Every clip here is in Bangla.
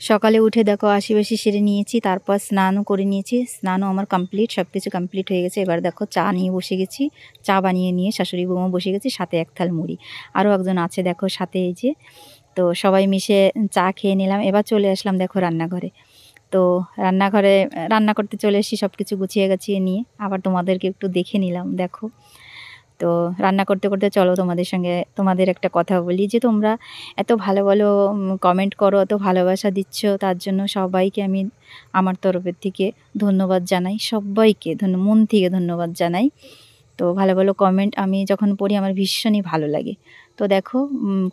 সকালে উঠে দেখো আশিবাসি সেরে নিয়েছি, তারপর স্নানও করে নিয়েছি। স্নানও আমার কমপ্লিট, সব কিছু কমপ্লিট হয়ে গেছে। এবার দেখো চা নিয়ে বসে গেছি, চা বানিয়ে নিয়ে শাশুড়ি বৌমা বসে গেছি, সাথে এক থাল মুড়ি। আরও একজন আছে দেখো সাথে, এই যে। তো সবাই মিশে চা খেয়ে নিলাম। এবার চলে আসলাম দেখো রান্নাঘরে। তো রান্নাঘরে রান্না করতে চলে এসেছি, সব কিছু গুছিয়ে গাছিয়ে নিয়ে। আবার তোমাদেরকে একটু দেখে নিলাম, দেখো। তো রান্না করতে করতে চলো তোমাদের সঙ্গে তোমাদের একটা কথা বলি, যে তোমরা এত ভালো ভালো কমেন্ট করো, এত ভালোবাসা দিচ্ছ, তার জন্য সবাইকে আমি আমার তরফের থেকে ধন্যবাদ জানাই। সবাইকে মন থেকে ধন্যবাদ জানাই। তো ভালো ভালো কমেন্ট আমি যখন পড়ি আমার ভীষণই ভালো লাগে। তো দেখো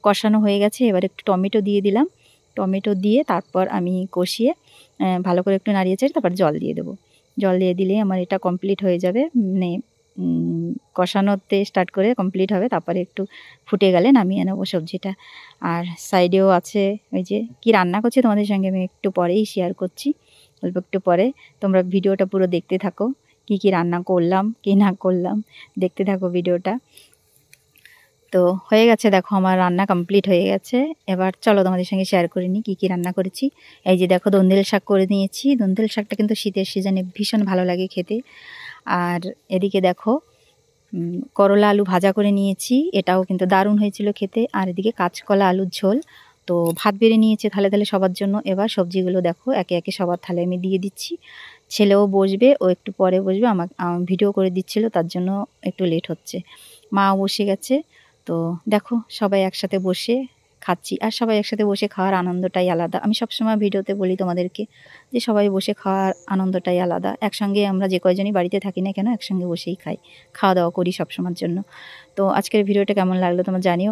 কষানো হয়ে গেছে, এবার একটু টমেটো দিয়ে দিলাম। টমেটো দিয়ে তারপর আমি কষিয়ে ভালো করে একটু নাড়িয়ে চাড়িয়ে তারপর জল দিয়ে দেবো। জল দিয়ে দিলে আমার এটা কমপ্লিট হয়ে যাবে, মানে কষানোতে স্টার্ট করে কমপ্লিট হবে। তারপরে একটু ফুটে গেলে নামিয়ে নেবো সবজিটা। আর সাইডেও আছে ওই যে কি রান্না করছি, তোমাদের সঙ্গে আমি একটু পরেই শেয়ার করছি, অল্প একটু পরে। তোমরা ভিডিওটা পুরো দেখতে থাকো, কি কি রান্না করলাম কি না করলাম, দেখতে থাকো ভিডিওটা। তো হয়ে গেছে দেখো, আমার রান্না কমপ্লিট হয়ে গেছে। এবার চলো তোমাদের সঙ্গে শেয়ার করে নিই কী কী রান্না করেছি। এই যে দেখো দন্দেল শাক করে নিয়েছি। দন্দেল শাকটা কিন্তু শীতের সিজনে ভীষণ ভালো লাগে খেতে। আর এদিকে দেখো করলা আলু ভাজা করে নিয়েছি, এটাও কিন্তু দারুণ হয়েছিল খেতে। আর এদিকে কাঁচকলা আলুর ঝোল। তো ভাত বেড়ে নিয়েছে থালে থালে সবার জন্য। এবার সবজিগুলো দেখো একে একে সবার থালে আমি দিয়ে দিচ্ছি। ছেলেও বসবে, ও একটু পরে বসবে, আমাকে ভিডিও করে দিচ্ছিল, তার জন্য একটু লেট হচ্ছে। মাও বসে গেছে। তো দেখো সবাই একসাথে বসে খাচ্ছি। আর সবাই একসাথে বসে খাওয়ার আনন্দটাই আলাদা। আমি সবসময় ভিডিওতে বলি তোমাদেরকে যে সবাই বসে খাওয়ার আনন্দটাই আলাদা। একসঙ্গে আমরা যে কয়জনই বাড়িতে থাকি না কেন একসঙ্গে বসেই খাই, খাওয়া দাওয়া করি সবসময়ের জন্য। তো আজকের ভিডিওটা কেমন লাগলো তোমরা জানিও।